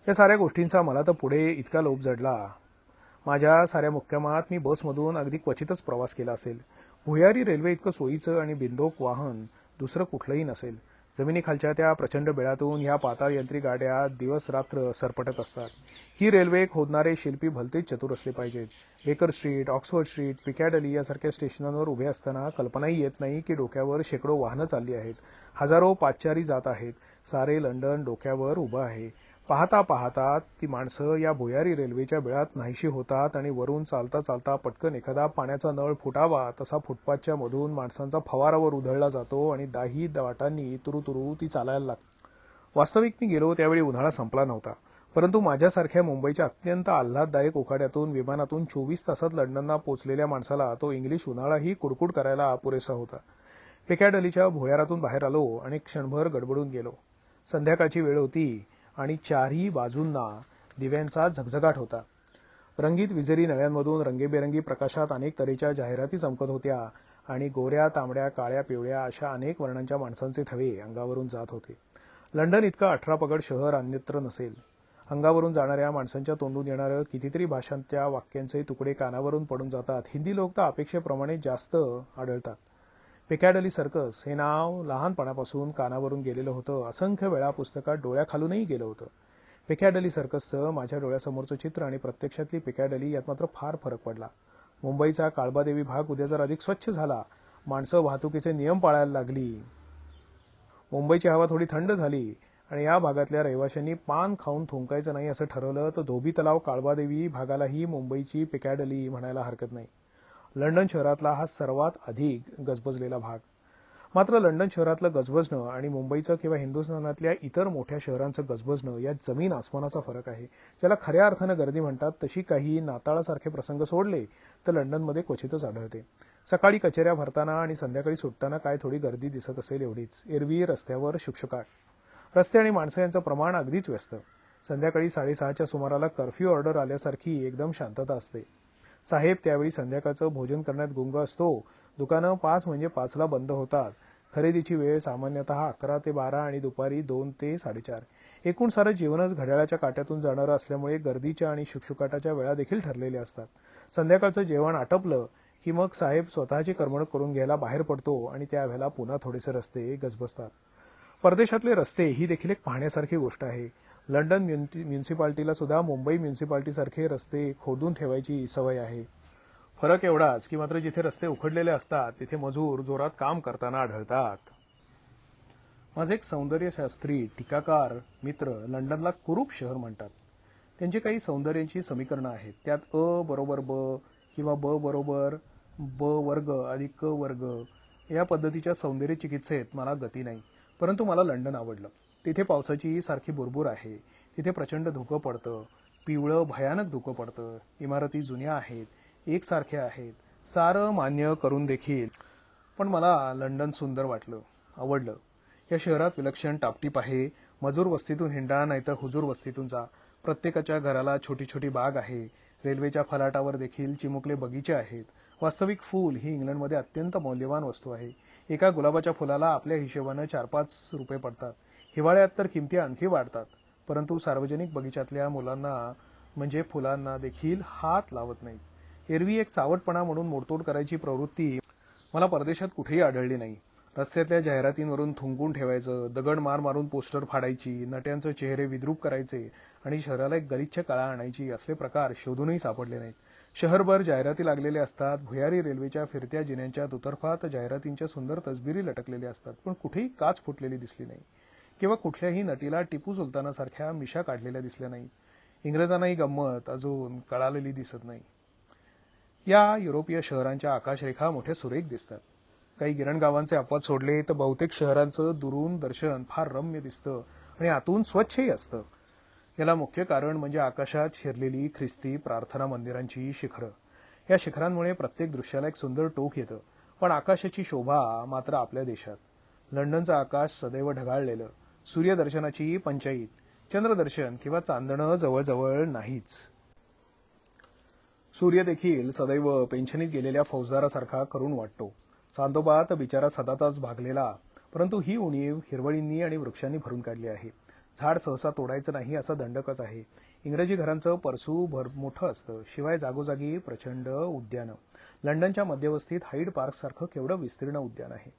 या साऱ्या गोष्टींचा मला तर पुढे इतका लोभ जडला. माझ्या साऱ्या मुक्कामात मी बसमधून अगदी क्वचितच प्रवास केला असेल. भुयारी रेल्वे इतकं सोयीचं आणि बिनधोक वाहन दुसरं कुठलंही नसेल. जमिनीखालच्या त्या प्रचंड बेळातून ह्या पाताळ यंत्री गाड्या दिवस रात्र सरपटत असतात. ही रेल्वे खोदणारे शिल्पी भलतेच चतुर असले पाहिजेत. बेकर स्ट्रीट, ऑक्सफर्ड स्ट्रीट, पिकॅडली यासारख्या स्टेशनांवर उभे असताना कल्पनाही येत नाही की डोक्यावर शेकडो वाहनं चालली आहेत. हजारो पादचारी जात आहेत. सारे लंडन डोक्यावर उभं आहे. पाहता पाहता ती माणसं या भुयारी रेल्वेच्या बिळात नाहीशी होतात आणि वरून चालता चालता पटकन एखादा पाण्याचा नळ फुटावा तसा फुटपाथच्या मधून माणसांचा फवारावर उधळला जातो आणि दाही वाटांनी तुरुतुरू ती चालायला लागते. वास्तविक मी गेलो त्यावेळी उन्हाळा संपला नव्हता. परंतु माझ्यासारख्या मुंबईच्या अत्यंत आल्हाददायक ओखाड्यातून विमानातून 24 तासात लंडनला पोचलेल्या माणसाला तो इंग्लिश उन्हाळाही कुडकुड करायला पुरेसा होता. पिकॅडलीच्या भुयारातून बाहेर आलो आणि क्षणभर गडबडून गेलो. संध्याकाळची वेळ होती आणि चारही बाजूंना दिव्यांचा झगझगाट होता. रंगीत विजेरी नळ्यांमधून रंगीबेरंगी प्रकाशात अनेक तऱ्हेच्या जाहिराती चमकत होत्या आणि गोऱ्या, तांबड्या, काळ्या, पिवळ्या अशा अनेक वर्णांच्या माणसांचे थवे अंगावरून जात होते. लंडन इतकं 18 पगड शहर अन्यत्र नसेल. अंगावरून जाणाऱ्या माणसांच्या तोंडून येणारं कितीतरी भाषांच्या वाक्यांचे तुकडे कानावरून पडून जातात. हिंदी लोक तर अपेक्षेप्रमाणे जास्त आढळतात. पिकॅडली सर्कस हे नाव लहानपणापासून कानावरून गेलेलं होतं. असंख्य वेळा पुस्तकात डोळ्याखालूनही गेलं होतं. पिकॅडली सर्कसचं माझ्या डोळ्यासमोरचं चित्र आणि प्रत्यक्षातली पिकॅडली यात मात्र फार फरक पडला. मुंबईचा काळबादेवी भाग उद्या जर अधिक स्वच्छ झाला, माणसं वाहतुकीचे नियम पाळायला लागली, मुंबईची हवा थोडी थंड झाली आणि या भागातल्या रहिवाशांनी पान खाऊन थुंकायचं नाही असं ठरवलं तर धोबी तलाव काळबादेवी भागालाही मुंबईची पिकॅडली म्हणायला हरकत नाही. लंडन शहरातला हा सर्वात अधिक गजबजलेला भाग. मात्र लंडन शहरातलं गजबजणं आणि मुंबईचं किंवा हिंदुस्थानातल्या इतर मोठ्या शहरांचं गजबजणं यात जमीन आसमानाचा फरक आहे. ज्याला खऱ्या अर्थानं गर्दी म्हणतात तशी काही नाताळासारखे प्रसंग सोडले तर लंडनमध्ये क्वचितच आढळते. सकाळी कचेऱ्या भरताना आणि संध्याकाळी सुटताना काय थोडी गर्दी दिसत असेल एवढीच. एरवी रस्त्यावर शुकशुकाट. रस्ते आणि माणसं यांचं प्रमाण अगदीच व्यस्त. संध्याकाळी 6:30च्या सुमाराला कर्फ्यू ऑर्डर आल्यासारखी एकदम शांतता असते. साहेब त्यावेळी संध्याकाळचं भोजन करण्यात गुंग असतो. दुकानं 5 म्हणजे 5ला बंद होतात. खरेदीची वेळ सामान्यतः 11 ते 12 आणि दुपारी 2 ते 4:30. एकूण सारं जीवनच घड्याळाच्या काट्यातून जाणारं असल्यामुळे गर्दीच्या आणि शुकशुकाटाच्या वेळा देखील ठरलेल्या असतात. संध्याकाळचं जेवण आटपलं की मग साहेब स्वतःची करमणूक करून घ्यायला बाहेर पडतो आणि त्यावेळेला पुन्हा थोडेसे रस्ते गजबजतात. परदेशातले रस्ते ही देखील एक पाहण्यासारखी गोष्ट आहे. लंडन म्युनिसिपाल्टीला सुद्धा मुंबई म्युनिसिपाल्टीसारखे रस्ते खोदून ठेवायची सवय आहे. फरक एवढाच की मात्र जिथे रस्ते उखडलेले असतात तिथे मजूर जोरात काम करताना आढळतात. माझे एक सौंदर्यशास्त्री टीकाकार मित्र लंडनला कुरूप शहर म्हणतात. त्यांची काही सौंदर्याची समीकरणं आहेत. त्यात अ बरोबर ब किंवा ब बरोबर ब वर्ग अधिक क वर्ग या पद्धतीच्या सौंदर्य चिकित्सेत मला गती नाही. परंतु मला लंडन आवडलं. तिथे पावसाची सारखी बुरबुर आहे. तिथे प्रचंड धुकं पडतं. पिवळं भयानक धुकं पडतं. इमारती जुन्या आहेत, एकसारख्या आहेत. सारं मान्य करून देखील पण मला लंडन सुंदर वाटलं, आवडलं. या शहरात विलक्षण टापटीप आहे. मजूर वस्तीतून हिंडा नाहीतर हुजूर वस्तीतून जा. प्रत्येकाच्या घराला छोटी छोटी बाग आहे. रेल्वेच्या फलाटावर देखील चिमुकले बगीचे आहेत. वास्तविक फूल ही इंग्लंडमध्ये अत्यंत मौल्यवान वस्तू आहे. एका गुलाबाच्या फुलाला आपल्या हिशोबानं 4-5 रुपये पडतात. हिवाळ्यात तर किमती आणखी वाढतात. परंतु सार्वजनिक बगीच्यातल्या मुलांना म्हणजे फुलांना देखील हात लावत नाहीत. एरवी एक चावटपणा म्हणून मोडतोड करायची प्रवृत्ती मला परदेशात कुठेही आढळली नाही. रस्त्यातल्या जाहिरातींवरून थुंकून ठेवायचं, दगड मार मारून पोस्टर फाडायची, नट्यांचे चेहरे विद्रूप करायचे आणि शहराला एक गलिच्छ कळा आणायची असले प्रकार शोधूनही सापडले नाहीत. शहरभर जाहिराती लागलेल्या असतात. भुयारी रेल्वेच्या फिरत्या जिन्यांच्या दुतर्फात जाहिरातींच्या सुंदर तसबिरी लटकलेल्या असतात. पण कुठेही काच फुटलेली दिसली नाही किंवा कुठल्याही नटीला टिपू सुलतानासारख्या मिशा काढलेल्या दिसल्या नाहीत. इंग्रजांना ही गंमत अजून कळालेली दिसत नाही. या युरोपीय शहरांच्या आकाशरेखा मोठ्या सुरेख दिसतात. काही गिरणगावांचे अपवाद सोडले तर बहुतेक शहरांचं दुरून दर्शन फार रम्य दिसतं आणि आतून स्वच्छही असतं. याला मुख्य कारण म्हणजे आकाशात शिरलेली ख्रिस्ती प्रार्थना मंदिरांची शिखरं. या शिखरांमुळे प्रत्येक दृश्याला एक सुंदर टोक येतं. पण आकाशाची शोभा मात्र आपल्या देशात. लंडनचं आकाश सदैव ढगाळलेलं. सूर्यदर्शनाची पंचाईत. चंद्रदर्शन किंवा चांदणं जवळजवळ नाहीच. सूर्य देखील सदैव पेन्शनीत गेलेल्या फौजदारासारखा करून वाटतो. चांदोबा तर बिचारा सदाचाच भागलेला. परंतु ही उणीव हिरवळींनी आणि वृक्षांनी भरून काढली आहे. झाड सहसा तोडायचं नाही असा दंडकच आहे. इंग्रजी घरांचं परसू मोठं असतं. शिवाय जागोजागी प्रचंड उद्यानं. लंडनच्या मध्यवस्तीत हाईड पार्कसारखं केवढं विस्तीर्ण उद्यान आहे.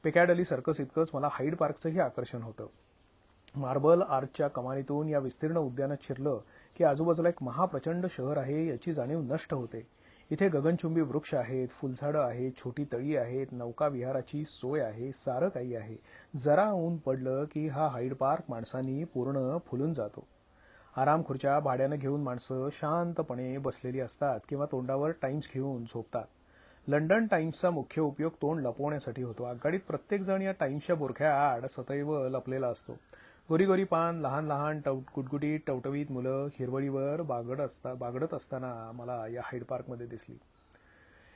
पिकॅडली सर्कस इतकंच मला हाईड पार्कचंही आकर्षण होतं. मार्बल आर्चच्या कमानीतून या विस्तीर्ण उद्यानात शिरलं की आजूबाजूला एक महाप्रचंड शहर आहे याची जाणीव नष्ट होते. इथे गगनचुंबी वृक्ष आहेत, फुलझाडं आहेत, छोटी तळी आहेत, नौका विहाराची सोय आहे, सारं काही आहे. जरा ऊन पडलं की हा हाईड पार्क माणसांनी पूर्ण फुलून जातो. आराम खुर्च्या भाड्यानं घेऊन माणसं शांतपणे बसलेली असतात किंवा तोंडावर टाइम्स घेऊन झोपतात. लंडन टाइम्सचा मुख्य उपयोग तोंड लपवण्यासाठी होतो. आगगाडीत प्रत्येकजण या टाइम्सच्या बुरख्या आड सदैव लपलेला असतो. गोरी पान, लहान लहान गुटगुटीत टवटवीत मुलं हिरवळीवर बागडत असताना मला या हाईड पार्कमध्ये दिसली.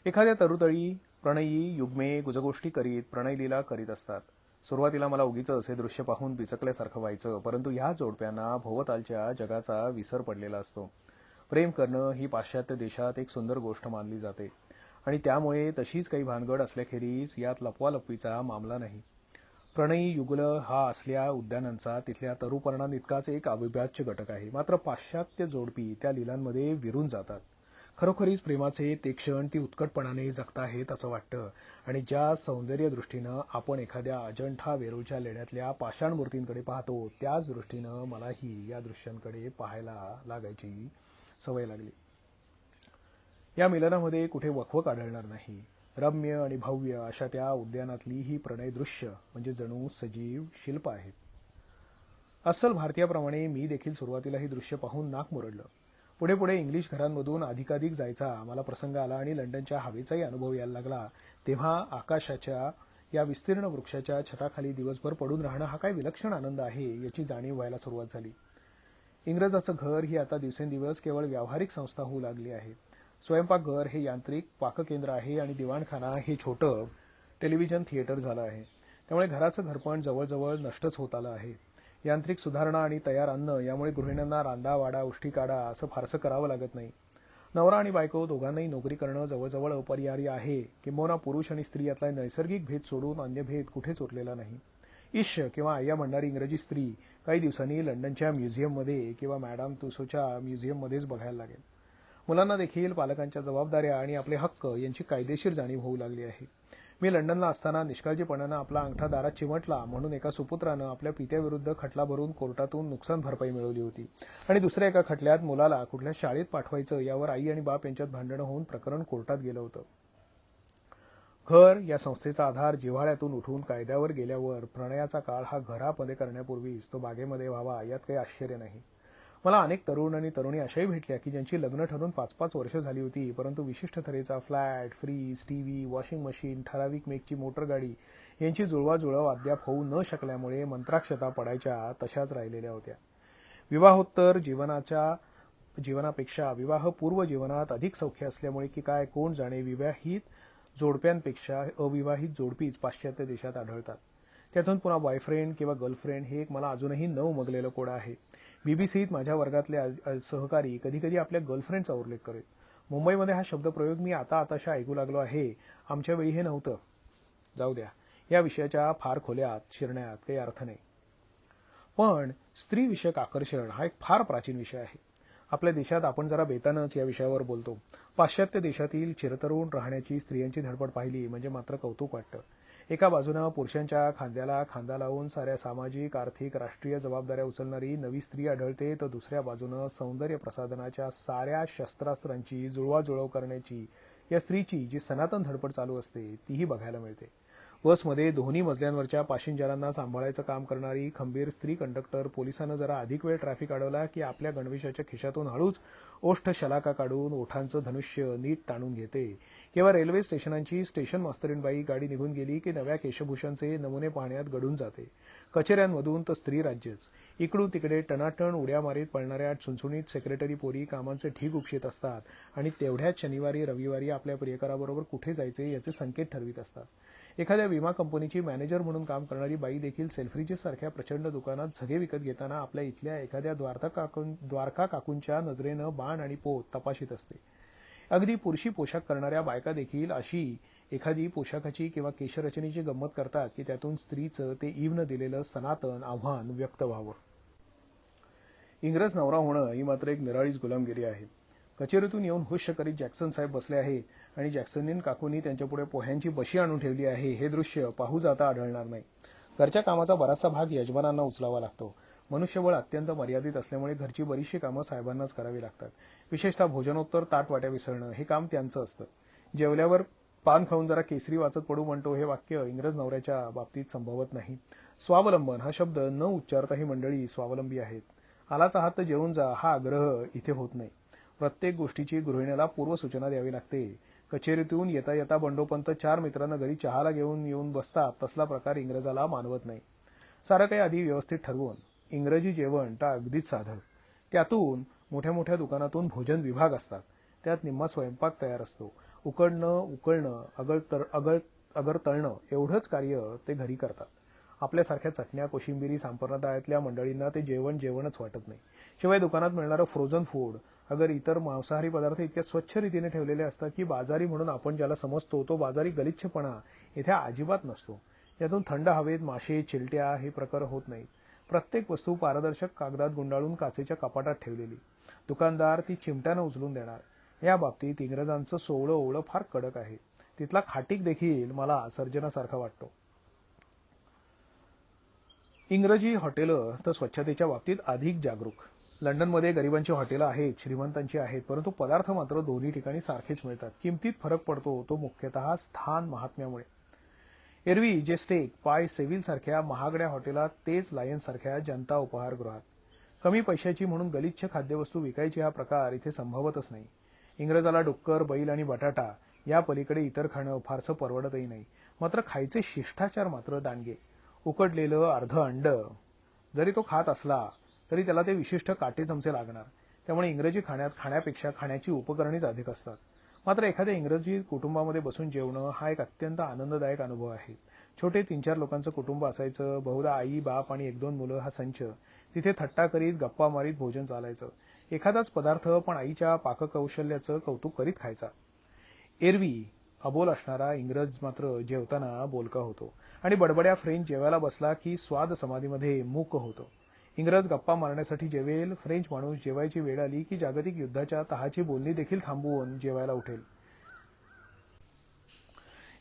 एखाद्या तरुतळी प्रणयी युग्मे गुजगोष्टी करीत प्रणयलीला करीत असतात. सुरुवातीला मला उगीच हे दृश्य पाहून बिचकल्यासारखं व्हायचं. परंतु ह्या जोडप्यांना भोवतालच्या जगाचा विसर पडलेला असतो. प्रेम करणं ही पाश्चात्य देशात एक सुंदर गोष्ट मानली जाते आणि त्यामुळे तशीच काही भानगड असल्याखेरीज यात लपवालपवीचा मामला नाही. प्रणयी युगल हा असल्या उद्यानांचा तिथल्या तरुपर्णांइतकाच एक अविभाज्य घटक आहे. मात्र पाश्चात्य जोडपी त्या लीलांमध्ये विरून जातात. खरोखरीच प्रेमाचे ते क्षण ती उत्कटपणाने जगताहेत असं वाटतं आणि ज्या सौंदर्यदृष्टीनं आपण एखाद्या अजंठा वेरूळच्या लेण्यातल्या पाषाण मूर्तींकडे पाहतो त्याच दृष्टीनं मलाही या दृश्यांकडे पाहायला लागायची सवय लागली. या मिलनामध्ये कुठे वखवक आढळणार नाही. रम्य आणि भव्य अशा त्या उद्यानातली ही प्रणय दृश्य म्हणजे जणू सजीव शिल्प आहेत. अस्सल भारतीयाप्रमाणे मी देखील सुरुवातीला ही दृश्य पाहून नाक मुरडलं. पुढे पुढे इंग्लिश घरांमधून अधिकाधिक जायचा मला प्रसंग आला आणि लंडनच्या हवेचाही अनुभव यायला लागला, तेव्हा आकाशाच्या या विस्तीर्ण वृक्षाच्या छताखाली दिवसभर पडून राहणं हा काय विलक्षण आनंद आहे याची जाणीव व्हायला सुरुवात झाली. इंग्रजाचं घर ही आता दिवसेंदिवस केवळ व्यावहारिक संस्था होऊ लागली आहे. स्वयंपाकघर हे यांत्रिक पाककेंद्र आहे आणि दिवाणखाना हे छोटं टेलिव्हिजन थिएटर झालं आहे. त्यामुळे घराचं घरपण जवळजवळ नष्टच होत आलं आहे. यांत्रिक सुधारणा आणि तयार अन्न यामुळे गृहिणींना रांदा वाडा उष्टी काढा असं फारसं करावं लागत नाही. नवरा आणि बायको दोघांनाही नोकरी करणं जवळजवळ अपरिहार्य आहे. किंबहुना पुरुष आणि स्त्री यातला नैसर्गिक भेद सोडून अन्य भेद कुठेच उरलेला नाही. ईश किंवा आय्या म्हणणारी इंग्रजी स्त्री काही दिवसांनी लंडनच्या म्युझियममध्ये किंवा मॅडम तुसोच्या म्युझियममध्येच बघायला लागेल. मुलांना देखील पालकांच्या जबाबदाऱ्या आणि आपले हक्क यांची कायदेशीर जाणीव होऊ लागली आहे. मी लंडनला असताना निष्काळजीपणानं आपला अंगठा दारात चिमटला म्हणून एका सुपुत्रानं आपल्या पित्याविरुद्ध खटला भरून कोर्टातून नुकसान भरपाई मिळवली होती आणि दुसऱ्या एका खटल्यात मुलाला कुठल्या शाळेत पाठवायचं यावर आई आणि बाप यांच्यात भांडणं होऊन प्रकरण कोर्टात गेलं होतं. घर या संस्थेचा आधार जिव्हाळ्यातून उठून कायद्यावर गेल्यावर प्रणयाचा काळ हा घरामध्ये करण्यापूर्वीच तो बागेमध्ये व्हावा यात काही आश्चर्य नाही. मला अनेक तरुण आणि तरुणी अशाही भेटल्या की ज्यांची लग्न ठरून 5-5 वर्ष झाली होती, परंतु विशिष्ट तऱ्हेचा flat, fridge, TV, washing machine, ठराविक मेकची मोटरगाडी यांची जुळवाजुळव अद्याप होऊ न शकल्यामुळे मंत्राक्षता पडायच्या तशाच राहिलेल्या होत्या. विवाहोत्तर जीवनापेक्षा विवाहपूर्व जीवनात अधिक सौख्य असल्यामुळे की काय कोण जाणे, विवाहित जोडप्यांपेक्षा अविवाहित जोडपीच पाश्चात्य देशात आढळतात. त्यातून पुन्हा बॉयफ्रेंड किंवा गर्लफ्रेंड हे एक मला अजूनही न उमगलेलं कोड आहे. बीबीसीत माझ्या वर्गातले सहकारी कधीकधी आपल्या गर्लफ्रेंडचा उल्लेख करेल. मुंबईमध्ये हा शब्दप्रयोग मी आताशा ऐकू लागलो आहे. आमच्या वेळी हे नव्हतं. जाऊ द्या, या विषयाच्या फार खोल्यात शिरण्यात काही अर्थ नाही. पण स्त्रीविषयक आकर्षण हा एक फार प्राचीन विषय आहे. आपल्या देशात आपण जरा बेतानच या विषयावर बोलतो. पाश्चात्य देशातील चिरतरुण राहण्याची स्त्रियांची धडपड पाहिली म्हणजे मात्र कौतुक वाटतं. एका बाजूनं पुरुषांच्या खांद्याला खांदा लावून साऱ्या सामाजिक, आर्थिक, राष्ट्रीय जबाबदाऱ्या उचलणारी नवी स्त्री आढळते, तर दुसऱ्या बाजूनं सौंदर्य प्रसाधनाच्या साऱ्या शस्त्रास्त्रांची जुळवाजुळव करण्याची या स्त्रीची जी सनातन धडपड चालू असते तीही बघायला मिळते. बसमध्ये दोन्ही मजल्यांवरच्या पाशिंजरांना सांभाळायचं काम करणारी खंबीर स्त्री कंडक्टर पोलिसांना जरा अधिक वेळ ट्रॅफिक अडवला की आपल्या गणवेशाच्या खिशातून हळूच ओष्ठ शलाका काढून ओठांचं धनुष्य नीट ताणून घेते. किंवा रेल्वे स्टेशनांची स्टेशन मास्तरीणबाई गाडी निघून गेली की नव्या केशभूषांचे नमुने पाहण्यात गढून जाते. कचेऱ्यांमधून तर स्त्री राज्यच. इकडून तिकडे टनाटण उड्या मारीत पळणाऱ्या चुणचुणीत सेक्रेटरी पोरी कामांचे ढीग उपशीत असतात आणि तेवढ्याच शनिवारी रविवारी आपल्या प्रियकराबरोबर कुठे जायचे याचे संकेत ठरवित असतात. एखाद्या विमा कंपनीची मॅनेजर म्हणून काम करणारी बाई देखील सेल्फ्रिजेस सारख्या प्रचंड दुकानात झगे विकत घेताना आपल्या इथल्या एखाद्या द्वारका काकूंच्या नजरेनं बाण आणि पोत तपाशीत असते. अगदी पुरुषी पोशाख करणाऱ्या बायका देखील अशी एखादी पोशाखाची किंवा केशरचनेची गंमत करतात की त्यातून स्त्रीचं ते ईवनं दिलेलं सनातन आव्हान व्यक्त व्हावं. इंग्रज नवरा होणं ही मात्र एक निराळीच गुलामगिरी आहे. कचेरीतून येऊन हुश्य करीत जॅक्सन साहेब बसले आहे आणि जॅक्सनीन काकूंनी त्यांच्यापुढे पोह्यांची बशी आणून ठेवली आहे हे दृश्य पाहू जाता आढळणार नाही. घरच्या कामाचा बराचसा भाग यजमानांना उचलावा लागतो. मनुष्यबळ अत्यंत मर्यादित असल्यामुळे घरची बरीचशी कामं साहेबांनाच करावी लागतात. विशेषतः भोजनोत्तर ताट वाट्या विसरणं हे काम त्यांचं असतं. जेवल्यावर पान खाऊन जरा केसरी वाचत पडू म्हणतो हे वाक्य इंग्रज नवऱ्याच्या बाबतीत संभवत नाही. स्वावलंबन हा शब्द न उच्चारता ही मंडळी स्वावलंबी आहेत. आलाच आहात तर जेवून जा हा आग्रह इथे होत नाही. प्रत्येक गोष्टीची गृहिणीला पूर्वसूचना द्यावी लागते. कचेरीतून येता येता बंडोपंत 4 मित्रांना घरी चहाला घेऊन येऊन बसतात तसला प्रकार इंग्रजाला मानवत नाही. सारं काही आधी व्यवस्थित ठरवून. इंग्रजी जेवण तर अगदीच साधं. त्यातून मोठ्या मोठ्या दुकानातून भोजन विभाग असतात. त्यात निम्मा स्वयंपाक तयार असतो. उकळणं अगर तळणं एवढंच कार्य ते घरी करतात. आपल्यासारख्या चटण्या कोशिंबिरी संप्रदायातल्या मंडळींना ते जेवणच वाटत नाही. शिवाय दुकानात मिळणारं फ्रोझन फूड अगर इतर मांसाहारी पदार्थ इतक्या स्वच्छ रीतीने ठेवलेले असतात की बाजारी म्हणून आपण ज्याला समजतो तो बाजारी गलिच्छपणा इथे अजिबात नसतो. यातून थंड हवेत मासे चिलट्या हे प्रकार होत नाहीत. प्रत्येक वस्तू पारदर्शक कागदात गुंडाळून काचेच्या कपाटात ठेवलेली. दुकानदार ती चिमट्यानं उचलून देणार. या बाबतीत इंग्रजांचं सोवळं ओवळं फार कडक आहे. तिथला खाटीक देखील मला सर्जनासारखा वाटतो. इंग्रजी हॉटेलं तर स्वच्छतेच्या बाबतीत अधिक जागरूक. लंडनमध्ये गरिबांची हॉटेलं आहेत, श्रीमंतांची आहेत, परंतु पदार्थ मात्र दोन्ही ठिकाणी सारखेच मिळतात. किमतीत फरक पडतो तो मुख्यतः स्थान महात्म्यामुळे. एरवी जे स्टेक, पाय, सेव्हिल सारख्या महागड्या हॉटेलात, तेच लायन्स सारख्या जनता उपहारगृहात. कमी पैशाची म्हणून गलिच्छ खाद्यवस्तू विकायची हा प्रकार इथे संभवतच नाही. इंग्रजाला डुक्कर, बैल आणि बटाटा या पलीकडे इतर खाणं फारसं परवडतही नाही. मात्र खायचे शिष्टाचार मात्र दांडगे. उकडलेलं अर्ध अंड जरी तो खात असला तरी त्याला ते विशिष्ट काटे चमचे लागणार. त्यामुळे इंग्रजी खाण्यापेक्षा खाण्याची उपकरणेच अधिक असतात. मात्र एखाद्या इंग्रजी कुटुंबामध्ये बसून जेवणं हा एक अत्यंत आनंददायक अनुभव आहे. छोटे 3-4 लोकांचं कुटुंब असायचं. बहुधा आई, बाप आणि 1-2 मुलं हा संच. तिथे थट्टा करीत, गप्पा मारीत भोजन चालायचं. एखादाच पदार्थ पण आईच्या पाककौशल्याचं कौतुक करीत खायचा. एरवी अबोल असणारा इंग्रज मात्र जेवताना बोलका होतो आणि बडबड्या फ्रेंच जेवायला बसला की स्वाद समाधीमध्ये मूक होतो. इंग्रज गप्पा मारण्यासाठी जेवेल, फ्रेंच माणूस जेवायची वेळ आली की जागतिक युद्धाच्या तहाची बोलणी देखील थांबवून जेवायला उठेल.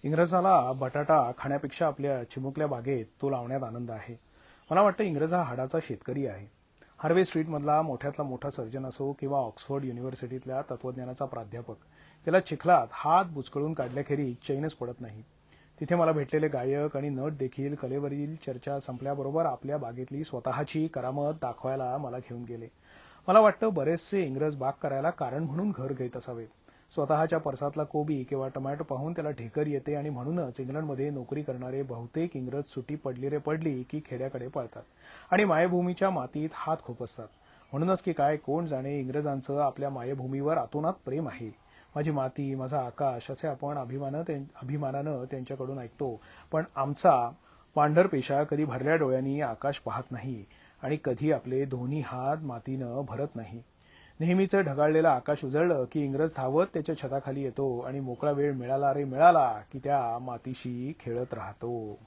इंग्रजाला बटाटा खाण्यापेक्षा आपल्या चिमुकल्या बागेत तो लावण्यात आनंद आहे. मला वाटतं इंग्रज हा हाडाचा शेतकरी आहे. हार्वे स्ट्रीटमधला मोठ्यातला मोठा सर्जन असो किंवा ऑक्सफोर्ड युनिव्हर्सिटीतल्या तत्वज्ञानाचा प्राध्यापक, त्याला चिखलात हात बुचकळून काढल्याखेरीज चैनच पडत नाही. तिथे मला भेटलेले गायक आणि नट देखील कलेवरील चर्चा संपल्याबरोबर आपल्या बागेतली स्वतःची करामत दाखवायला मला घेऊन गेले. मला वाटतं बरेचसे इंग्रज बाग करायला कारण म्हणून घर घेत असावेत. स्वतःच्या परसातला कोबी किंवा टोमॅटो पाहून त्याला ढेकर येते आणि म्हणूनच इंग्लंडमध्ये नोकरी करणारे बहुतेक इंग्रज सुटी पडली की खेड्याकडे पळतात आणि मायभूमीच्या मातीत हात खोपसतात. म्हणूनच की काय कोण जाणे, इंग्रजांचं आपल्या मायभूमीवर अतोनात प्रेम आहे. माझी माती, माझा आकाश असे आपण अभिमानानं त्यांच्याकडून ऐकतो, पण आमचा पांढर पेशा कधी भरल्या डोळ्यांनी आकाश पाहत नाही आणि कधी आपले दोन्ही हात मातीनं भरत नाही. नेहमीचं ढगाळलेलं आकाश उजळलं की इंग्रज धावत त्याच्या छताखाली येतो आणि मोकळा वेळ मिळाला की त्या मातीशी खेळत राहतो.